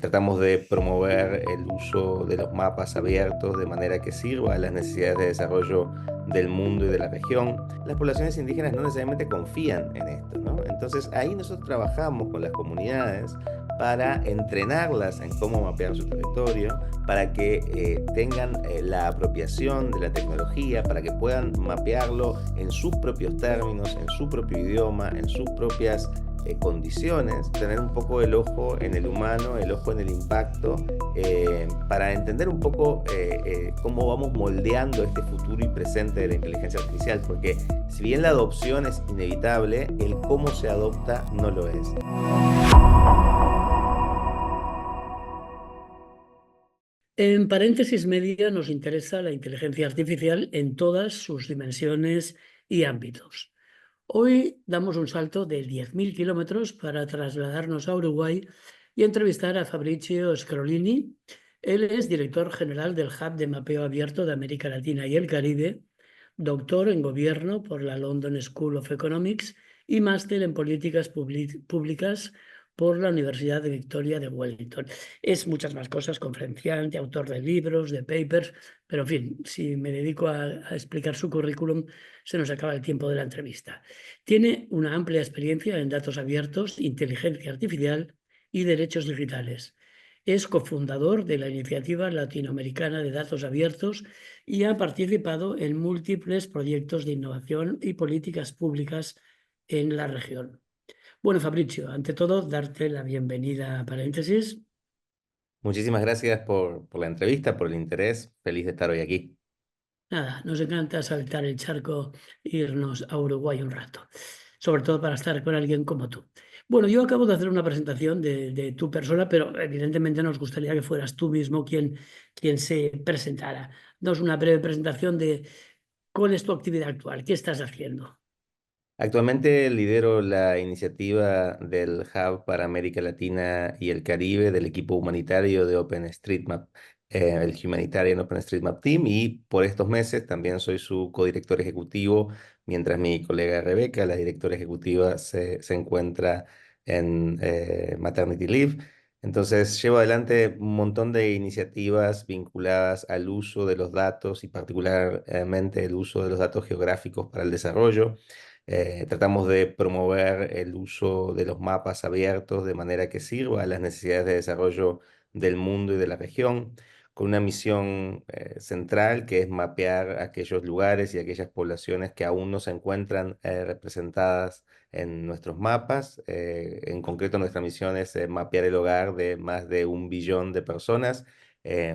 Tratamos de promover el uso de los mapas abiertos de manera que sirva a las necesidades de desarrollo del mundo y de la región. Las poblaciones indígenas no necesariamente confían en esto, ¿no? Entonces ahí nosotros trabajamos con las comunidades para entrenarlas en cómo mapear su territorio, para que tengan la apropiación de la tecnología, para que puedan mapearlo en sus propios términos, en su propio idioma, en sus propias condiciones, tener un poco el ojo en el humano, el ojo en el impacto, para entender un poco cómo vamos moldeando este futuro y presente de la inteligencia artificial, porque si bien la adopción es inevitable, el cómo se adopta no lo es. En paréntesis media nos interesa la inteligencia artificial en todas sus dimensiones y ámbitos. Hoy damos un salto de 10.000 kilómetros para trasladarnos a Uruguay y entrevistar a Fabrizio Scrolini. Él es director general del Hub de Mapeo Abierto de América Latina y el Caribe, doctor en gobierno por la London School of Economics y máster en políticas públicas por la Universidad de Victoria de Wellington. Es muchas más cosas, conferenciante, autor de libros, de papers, pero en fin, si me dedico a explicar su currículum, se nos acaba el tiempo de la entrevista. Tiene una amplia experiencia en datos abiertos, inteligencia artificial y derechos digitales. Es cofundador de la Iniciativa Latinoamericana de Datos Abiertos y ha participado en múltiples proyectos de innovación y políticas públicas en la región. Bueno, Fabricio, ante todo, darte la bienvenida a Paréntesis. Muchísimas gracias por la entrevista, por el interés. Feliz de estar hoy aquí. Nada, nos encanta saltar el charco e irnos a Uruguay un rato, sobre todo para estar con alguien como tú. Bueno, yo acabo de hacer una presentación de tu persona, pero evidentemente nos gustaría que fueras tú mismo quien se presentara. Danos una breve presentación de cuál es tu actividad actual, qué estás haciendo. Actualmente lidero la iniciativa del Hub para América Latina y el Caribe del equipo humanitario de OpenStreetMap, el Humanitarian OpenStreetMap Team, y por estos meses también soy su codirector ejecutivo, mientras mi colega Rebeca, la directora ejecutiva, se encuentra en maternity leave. Entonces llevo adelante un montón de iniciativas vinculadas al uso de los datos y particularmente el uso de los datos geográficos para el desarrollo. Tratamos de promover el uso de los mapas abiertos de manera que sirva a las necesidades de desarrollo del mundo y de la región, con una misión central que es mapear aquellos lugares y aquellas poblaciones que aún no se encuentran representadas en nuestros mapas. En concreto, nuestra misión es mapear el hogar de más de 1 billón de personas,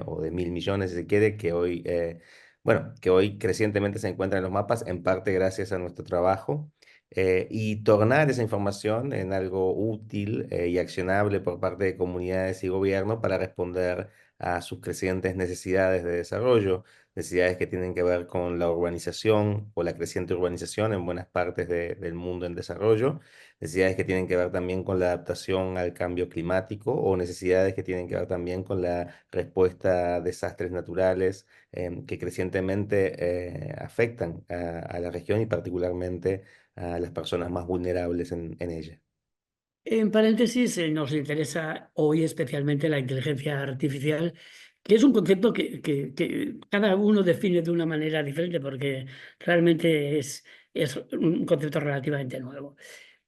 o de 1.000 millones, si se quiere, que hoy crecientemente se encuentran en los mapas, en parte gracias a nuestro trabajo, y tornar esa información en algo útil y accionable por parte de comunidades y gobierno para responder a sus crecientes necesidades de desarrollo, necesidades que tienen que ver con la urbanización o la creciente urbanización en buenas partes del mundo en desarrollo, necesidades que tienen que ver también con la adaptación al cambio climático o necesidades que tienen que ver también con la respuesta a desastres naturales que crecientemente afectan a la región y particularmente a las personas más vulnerables en ella. En paréntesis, nos interesa hoy especialmente la inteligencia artificial, que es un concepto que cada uno define de una manera diferente, porque realmente es un concepto relativamente nuevo.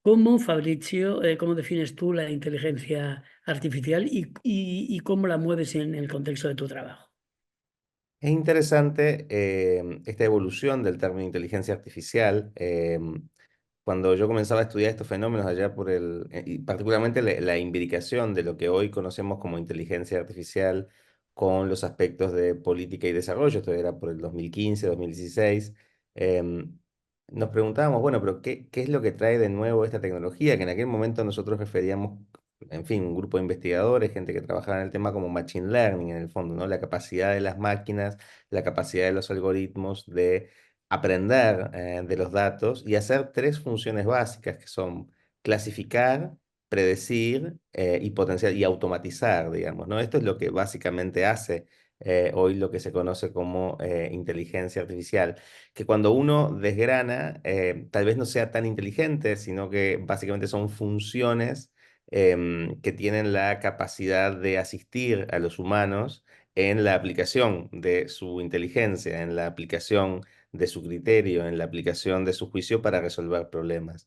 ¿Cómo, Fabrizio, cómo defines tú la inteligencia artificial y cómo la mueves en el contexto de tu trabajo? Es interesante esta evolución del término inteligencia artificial. Cuando yo comenzaba a estudiar estos fenómenos allá y particularmente la imbricación de lo que hoy conocemos como inteligencia artificial con los aspectos de política y desarrollo, esto era por el 2015, 2016, nos preguntábamos, bueno, pero ¿qué es lo que trae de nuevo esta tecnología? Que en aquel momento nosotros referíamos, en fin, un grupo de investigadores, gente que trabajaba en el tema como machine learning en el fondo, ¿no? La capacidad de las máquinas, la capacidad de los algoritmos de aprender de los datos y hacer tres funciones básicas que son clasificar, predecir y potenciar y automatizar, digamos, ¿no? Esto es lo que básicamente hace hoy lo que se conoce como inteligencia artificial, que cuando uno desgrana, tal vez no sea tan inteligente, sino que básicamente son funciones que tienen la capacidad de asistir a los humanos en la aplicación de su inteligencia, en la aplicación de su criterio, en la aplicación de su juicio para resolver problemas.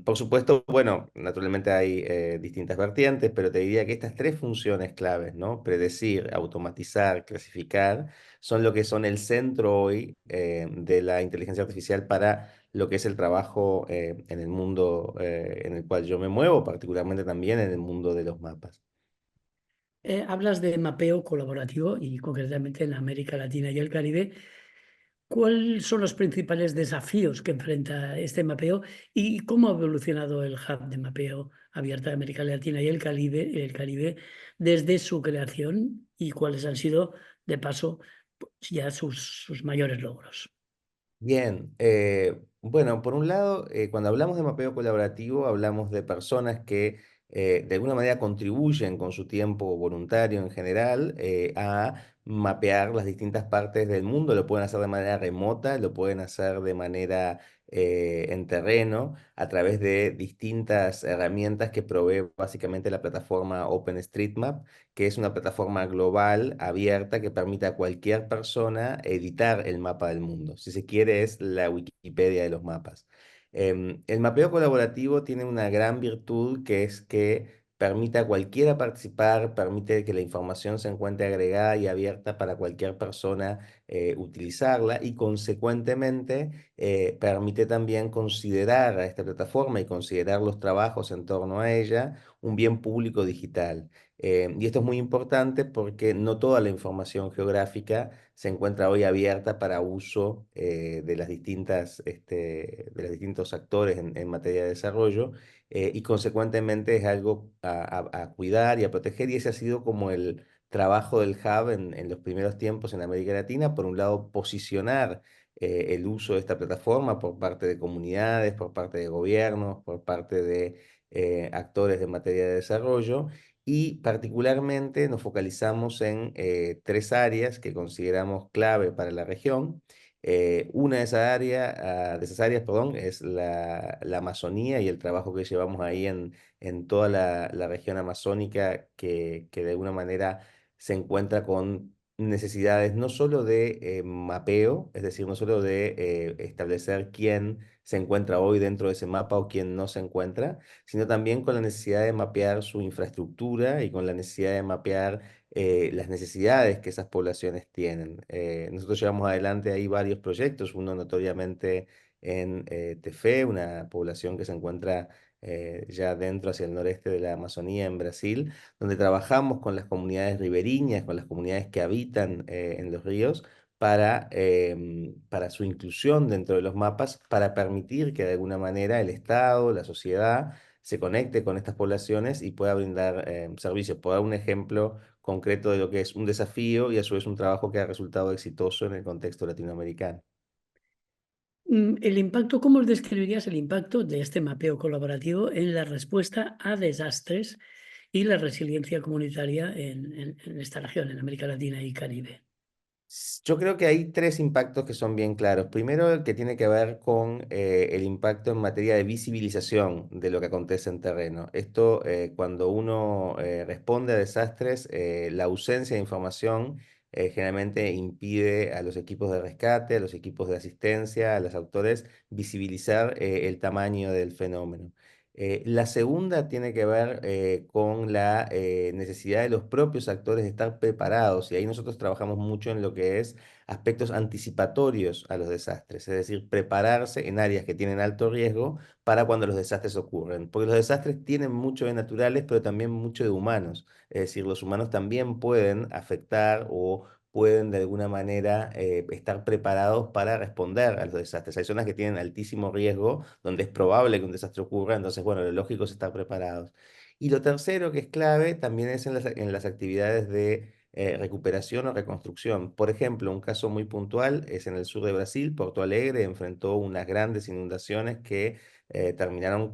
Por supuesto, bueno, naturalmente hay distintas vertientes, pero te diría que estas tres funciones claves, ¿no? Predecir, automatizar, clasificar, son lo que son el centro hoy de la inteligencia artificial para lo que es el trabajo en el mundo en el cual yo me muevo, particularmente también en el mundo de los mapas. Hablas de mapeo colaborativo y concretamente en América Latina y el Caribe. ¿Cuáles son los principales desafíos que enfrenta este mapeo y cómo ha evolucionado el hub de mapeo abierto de América Latina y el Caribe desde su creación y cuáles han sido, de paso, pues, ya sus mayores logros? Bien, bueno, por un lado, cuando hablamos de mapeo colaborativo, hablamos de personas que de alguna manera contribuyen con su tiempo voluntario en general a mapear las distintas partes del mundo. Lo pueden hacer de manera remota, lo pueden hacer de manera en terreno, a través de distintas herramientas que provee básicamente la plataforma OpenStreetMap, que es una plataforma global, abierta, que permite a cualquier persona editar el mapa del mundo. Si se quiere, es la Wikipedia de los mapas. El mapeo colaborativo tiene una gran virtud, que es que permite a cualquiera participar, permite que la información se encuentre agregada y abierta para cualquier persona utilizarla, y consecuentemente permite también considerar a esta plataforma y considerar los trabajos en torno a ella un bien público digital. Y esto es muy importante porque no toda la información geográfica se encuentra hoy abierta para uso de las de los distintos actores en materia de desarrollo, y consecuentemente es algo a cuidar y a proteger, y ese ha sido como el trabajo del Hub en los primeros tiempos en América Latina. Por un lado, posicionar el uso de esta plataforma por parte de comunidades, por parte de gobiernos, por parte de actores de materia de desarrollo, y particularmente nos focalizamos en tres áreas que consideramos clave para la región. Una de esas áreas, perdón, es la Amazonía y el trabajo que llevamos ahí en toda la región amazónica, que de alguna manera se encuentra con necesidades no solo de mapeo, es decir, no solo de establecer quién se encuentra hoy dentro de ese mapa o quién no se encuentra, sino también con la necesidad de mapear su infraestructura y con la necesidad de mapear las necesidades que esas poblaciones tienen. Nosotros llevamos adelante ahí varios proyectos, uno notoriamente en Tefé, una población que se encuentra ya dentro hacia el noreste de la Amazonía, en Brasil, donde trabajamos con las comunidades ribereñas, con las comunidades que habitan en los ríos, para su inclusión dentro de los mapas, para permitir que de alguna manera el Estado, la sociedad, se conecte con estas poblaciones y pueda brindar servicios. Puedo dar un ejemplo concreto de lo que es un desafío y a su vez un trabajo que ha resultado exitoso en el contexto latinoamericano. El impacto, ¿cómo describirías el impacto de este mapeo colaborativo en la respuesta a desastres y la resiliencia comunitaria en esta región, en América Latina y Caribe? Yo creo que hay tres impactos que son bien claros. Primero, el que tiene que ver con el impacto en materia de visibilización de lo que acontece en terreno. Esto, cuando uno responde a desastres, la ausencia de información generalmente impide a los equipos de rescate, a los equipos de asistencia, a los autores visibilizar el tamaño del fenómeno. La segunda tiene que ver con la necesidad de los propios actores de estar preparados, y ahí nosotros trabajamos mucho en lo que es aspectos anticipatorios a los desastres, es decir, prepararse en áreas que tienen alto riesgo para cuando los desastres ocurren, porque los desastres tienen mucho de naturales, pero también mucho de humanos, es decir, los humanos también pueden afectar o pueden de alguna manera estar preparados para responder a los desastres. Hay zonas que tienen altísimo riesgo, donde es probable que un desastre ocurra, entonces, bueno, lo lógico es estar preparados. Y lo tercero que es clave también es en las actividades de recuperación o reconstrucción. Por ejemplo, un caso muy puntual es en el sur de Brasil. Porto Alegre enfrentó unas grandes inundaciones que terminaron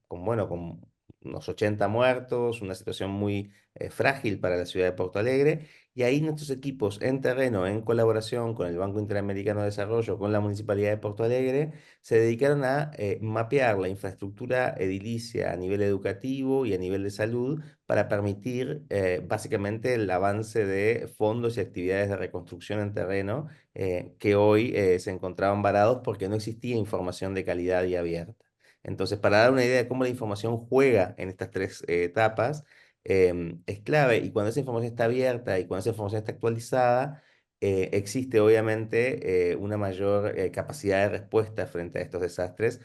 bueno, con unos 80 muertos, una situación muy frágil para la ciudad de Porto Alegre. Y ahí nuestros equipos en terreno, en colaboración con el Banco Interamericano de Desarrollo, con la Municipalidad de Porto Alegre, se dedicaron a mapear la infraestructura edilicia a nivel educativo y a nivel de salud para permitir básicamente el avance de fondos y actividades de reconstrucción en terreno que hoy se encontraban varados porque no existía información de calidad y abierta. Entonces, para dar una idea de cómo la información juega en estas tres etapas, es clave y cuando esa información está abierta y cuando esa información está actualizada, existe obviamente una mayor capacidad de respuesta frente a estos desastres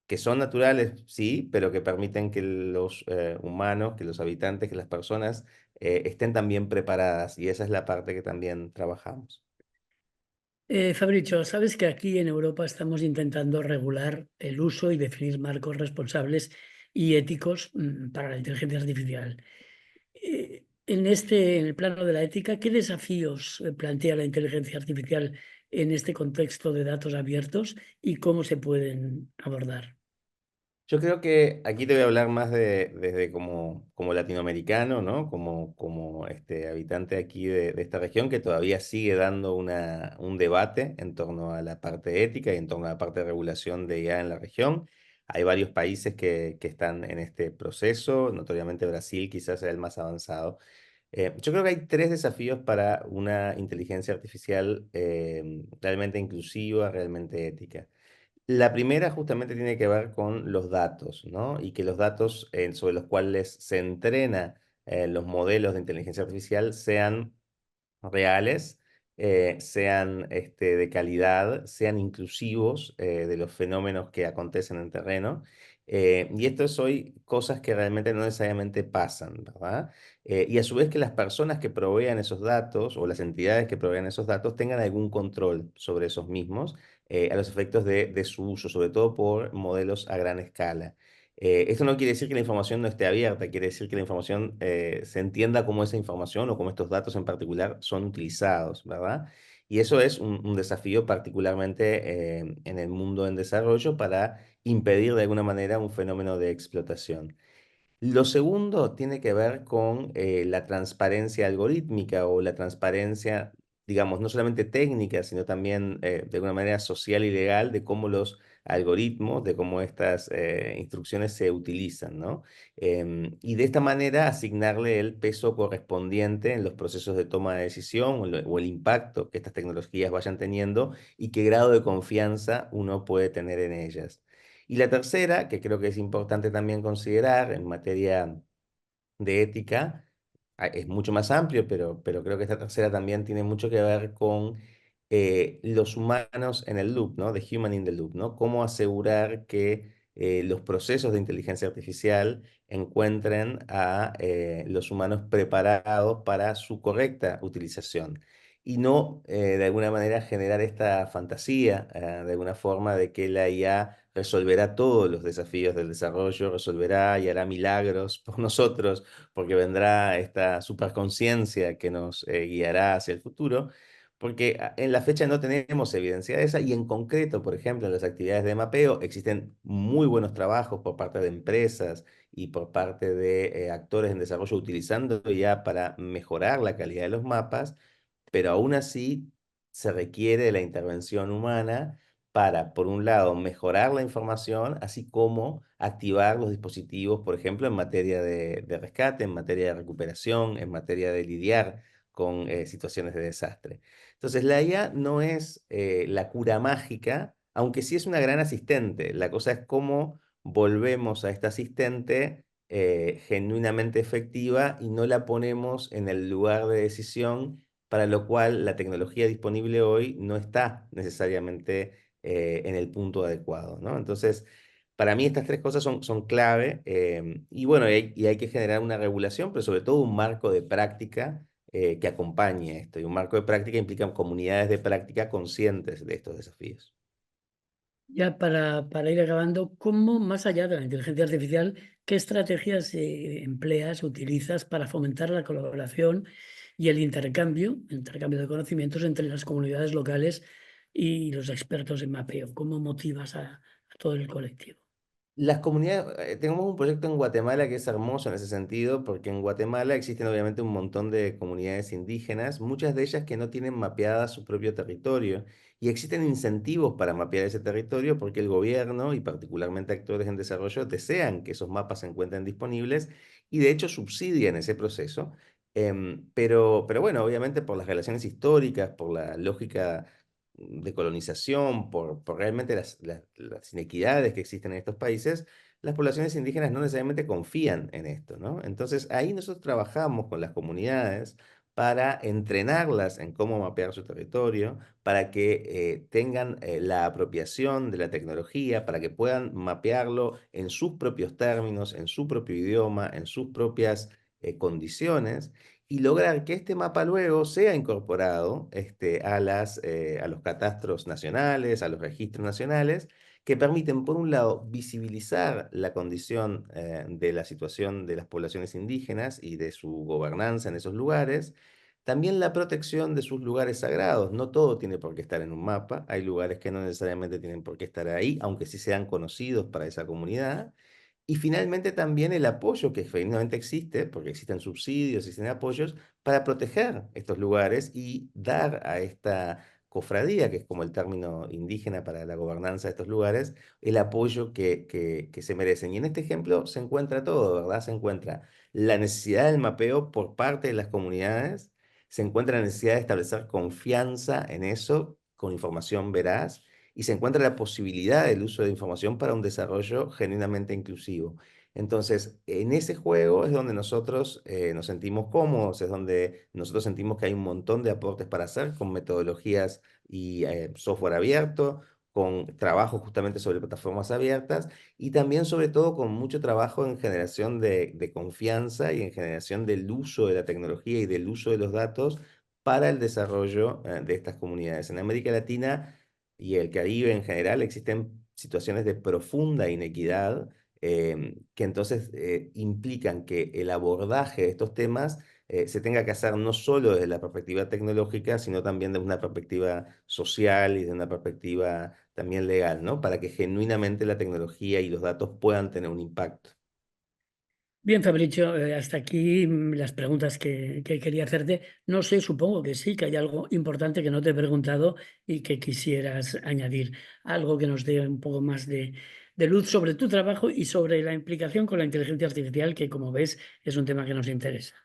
que son naturales, sí, pero que permiten que los humanos, que los habitantes, que las personas estén también preparadas y esa es la parte que también trabajamos. Fabricio, sabes que aquí en Europa estamos intentando regular el uso y definir marcos responsables y éticos para la inteligencia artificial. En el plano de la ética, ¿qué desafíos plantea la inteligencia artificial en este contexto de datos abiertos y cómo se pueden abordar? Yo creo que aquí te voy a hablar más desde como latinoamericano, ¿no? Como habitante aquí de esta región que todavía sigue dando un debate en torno a la parte ética y en torno a la parte de regulación de IA en la región. Hay varios países que están en este proceso, notoriamente Brasil quizás sea el más avanzado. Yo creo que hay tres desafíos para una inteligencia artificial realmente inclusiva, realmente ética. La primera justamente tiene que ver con los datos, ¿no? Y que los datos sobre los cuales se entrena los modelos de inteligencia artificial sean reales, sean de calidad, sean inclusivos de los fenómenos que acontecen en terreno. Y esto es hoy cosas que realmente no necesariamente pasan, ¿verdad? Y a su vez que las personas que provean esos datos o las entidades que provean esos datos tengan algún control sobre esos mismos a los efectos de su uso, sobre todo por modelos a gran escala. Esto no quiere decir que la información no esté abierta, quiere decir que la información se entienda cómo esa información o cómo estos datos en particular son utilizados, ¿verdad? Y eso es un desafío particularmente en el mundo en desarrollo para impedir de alguna manera un fenómeno de explotación. Lo segundo tiene que ver con la transparencia algorítmica o la transparencia, digamos, no solamente técnica, sino también de alguna manera social y legal de cómo los algoritmos, de cómo estas instrucciones se utilizan, ¿no? Y de esta manera asignarle el peso correspondiente en los procesos de toma de decisión o el impacto que estas tecnologías vayan teniendo y qué grado de confianza uno puede tener en ellas. Y la tercera, que creo que es importante también considerar en materia de ética, es mucho más amplio, pero creo que esta tercera también tiene mucho que ver con los humanos en el loop, ¿no? The human in the loop, ¿no? Cómo asegurar que los procesos de inteligencia artificial encuentren a los humanos preparados para su correcta utilización. Y no, de alguna manera, generar esta fantasía, de alguna forma, de que la IA resolverá todos los desafíos del desarrollo, resolverá y hará milagros por nosotros, porque vendrá esta superconciencia que nos guiará hacia el futuro, porque en la fecha no tenemos evidencia de esa y en concreto, por ejemplo, en las actividades de mapeo existen muy buenos trabajos por parte de empresas y por parte de actores en desarrollo utilizando ya para mejorar la calidad de los mapas, pero aún así se requiere de la intervención humana para, por un lado, mejorar la información, así como activar los dispositivos, por ejemplo, en materia de rescate, en materia de recuperación, en materia de lidiar con situaciones de desastre. Entonces, la IA no es la cura mágica, aunque sí es una gran asistente. La cosa es cómo volvemos a esta asistente genuinamente efectiva y no la ponemos en el lugar de decisión para lo cual la tecnología disponible hoy no está necesariamente en el punto adecuado, ¿no? Entonces, para mí estas tres cosas son clave y bueno, y hay que generar una regulación, pero sobre todo un marco de práctica que acompañe esto. Y un marco de práctica implica comunidades de práctica conscientes de estos desafíos. Ya para ir acabando, ¿cómo, más allá de la inteligencia artificial, qué estrategias empleas, utilizas para fomentar la colaboración y el intercambio de conocimientos entre las comunidades locales y los expertos en mapeo? ¿Cómo motivas a todo el colectivo? Las comunidades, tenemos un proyecto en Guatemala que es hermoso en ese sentido, porque en Guatemala existen obviamente un montón de comunidades indígenas, muchas de ellas que no tienen mapeada su propio territorio, y existen incentivos para mapear ese territorio porque el gobierno y particularmente actores en desarrollo desean que esos mapas se encuentren disponibles y de hecho subsidian ese proceso. Pero bueno, obviamente por las relaciones históricas, por la lógica de colonización, por realmente las inequidades que existen en estos países, las poblaciones indígenas no necesariamente confían en esto, ¿no? Entonces ahí nosotros trabajamos con las comunidades para entrenarlas en cómo mapear su territorio, para que tengan la apropiación de la tecnología, para que puedan mapearlo en sus propios términos, en su propio idioma, en sus propias condiciones y lograr que este mapa luego sea incorporado a los catastros nacionales, a los registros nacionales, que permiten, por un lado, visibilizar la condición de la situación de las poblaciones indígenas y de su gobernanza en esos lugares, también la protección de sus lugares sagrados. No todo tiene por qué estar en un mapa, hay lugares que no necesariamente tienen por qué estar ahí, aunque sí sean conocidos para esa comunidad. Y finalmente también el apoyo que efectivamente existe, porque existen subsidios, existen apoyos, para proteger estos lugares y dar a esta cofradía, que es como el término indígena para la gobernanza de estos lugares, el apoyo que se merecen. Y en este ejemplo se encuentra todo, ¿verdad? Se encuentra la necesidad del mapeo por parte de las comunidades, se encuentra la necesidad de establecer confianza en eso con información veraz y se encuentra la posibilidad del uso de información para un desarrollo genuinamente inclusivo. Entonces, en ese juego es donde nosotros nos sentimos cómodos, es donde nosotros sentimos que hay un montón de aportes para hacer con metodologías y software abierto, con trabajo justamente sobre plataformas abiertas y también sobre todo con mucho trabajo en generación de confianza y en generación del uso de la tecnología y del uso de los datos para el desarrollo de estas comunidades. En América Latina y el Caribe en general existen situaciones de profunda inequidad que entonces implican que el abordaje de estos temas se tenga que hacer no solo desde la perspectiva tecnológica, sino también desde una perspectiva social y de una perspectiva también legal, ¿no? Para que genuinamente la tecnología y los datos puedan tener un impacto. Bien, Fabricio, hasta aquí las preguntas que quería hacerte. No sé, supongo que sí, que hay algo importante que no te he preguntado y que quisieras añadir. Algo que nos dé un poco más de luz sobre tu trabajo y sobre la implicación con la inteligencia artificial, que como ves es un tema que nos interesa.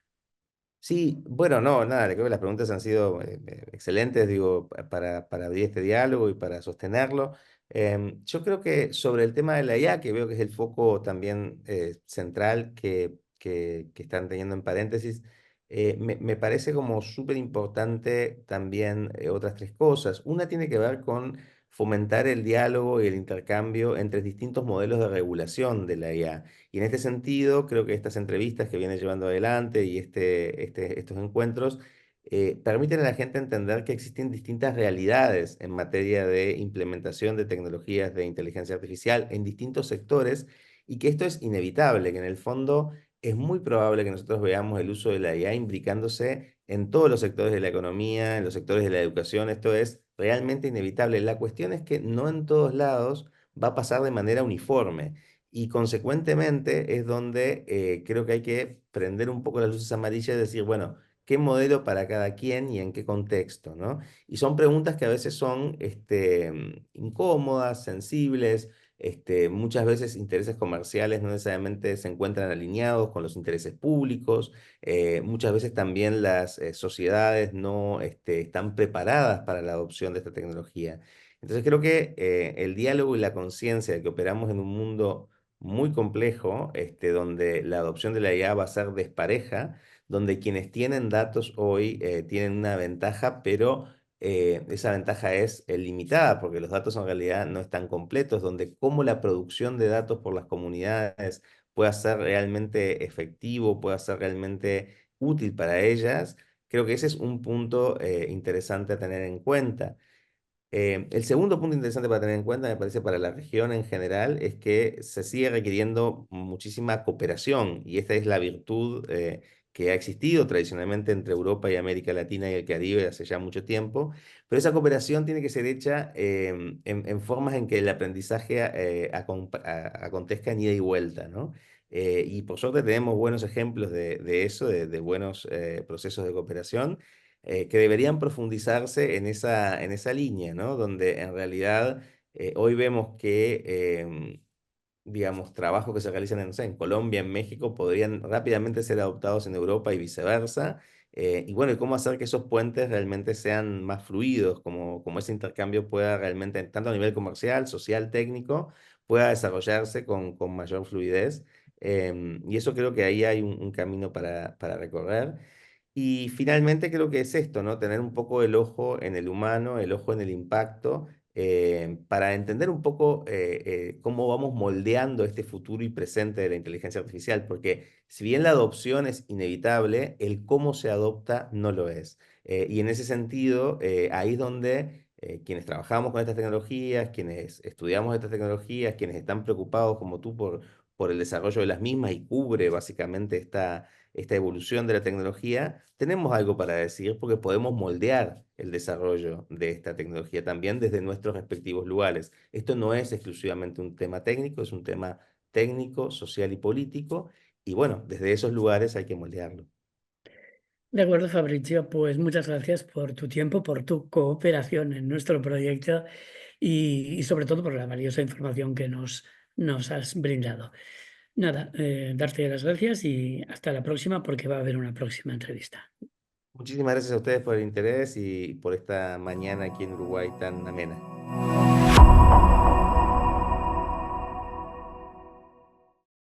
Sí, bueno, no, nada, creo que las preguntas han sido excelentes, digo, para abrir este diálogo y para sostenerlo. Yo creo que sobre el tema de la IA, que veo que es el foco también central que están teniendo en paréntesis, me parece como súper importante también otras tres cosas. Una tiene que ver con fomentar el diálogo y el intercambio entre distintos modelos de regulación de la IA. Y en este sentido, creo que estas entrevistas que viene llevando adelante y estos encuentros permiten a la gente entender que existen distintas realidades en materia de implementación de tecnologías de inteligencia artificial en distintos sectores y que esto es inevitable, que en el fondo es muy probable que nosotros veamos el uso de la IA imbricándose en todos los sectores de la economía, en los sectores de la educación. Esto es realmente inevitable. La cuestión es que no en todos lados va a pasar de manera uniforme. Y consecuentemente es donde creo que hay que prender un poco las luces amarillas y decir, bueno, ¿qué modelo para cada quien y en qué contexto, ¿no? Y son preguntas que a veces son incómodas, sensibles, muchas veces intereses comerciales no necesariamente se encuentran alineados con los intereses públicos, muchas veces también las sociedades no están preparadas para la adopción de esta tecnología. Entonces creo que el diálogo y la conciencia de que operamos en un mundo muy complejo, donde la adopción de la IA va a ser despareja, donde quienes tienen datos hoy tienen una ventaja, pero esa ventaja es limitada porque los datos en realidad no están completos, donde cómo la producción de datos por las comunidades pueda ser realmente efectivo, pueda ser realmente útil para ellas, creo que ese es un punto interesante a tener en cuenta. El segundo punto interesante para tener en cuenta, me parece, para la región en general, es que se sigue requiriendo muchísima cooperación y esta es la virtud que ha existido tradicionalmente entre Europa y América Latina y el Caribe hace ya mucho tiempo, pero esa cooperación tiene que ser hecha en formas en que el aprendizaje acontezca en ida y vuelta, ¿no? Y por suerte tenemos buenos ejemplos de eso, de buenos procesos de cooperación que deberían profundizarse en esa línea, ¿no? Donde en realidad hoy vemos que digamos, trabajos que se realizan en, no sé, en Colombia, en México, podrían rápidamente ser adoptados en Europa y viceversa. Y bueno, y cómo hacer que esos puentes realmente sean más fluidos, como ese intercambio pueda realmente, tanto a nivel comercial, social, técnico, pueda desarrollarse con mayor fluidez. Y eso creo que ahí hay un camino para recorrer. Y finalmente creo que es esto, ¿no? Tener un poco el ojo en el humano, el ojo en el impacto, para entender un poco cómo vamos moldeando este futuro y presente de la inteligencia artificial, porque si bien la adopción es inevitable, el cómo se adopta no lo es. Y en ese sentido, ahí es donde quienes trabajamos con estas tecnologías, quienes estudiamos estas tecnologías, quienes están preocupados como tú por el desarrollo de las mismas y cubre básicamente esta evolución de la tecnología, tenemos algo para decir porque podemos moldear el desarrollo de esta tecnología también desde nuestros respectivos lugares. Esto no es exclusivamente un tema técnico, es un tema técnico, social y político, y bueno, desde esos lugares hay que moldearlo. De acuerdo, Fabricio, pues muchas gracias por tu tiempo, por tu cooperación en nuestro proyecto y sobre todo por la valiosa información que nos has brindado. Nada, darte las gracias y hasta la próxima porque va a haber una próxima entrevista. Muchísimas gracias a ustedes por el interés y por esta mañana aquí en Uruguay tan amena.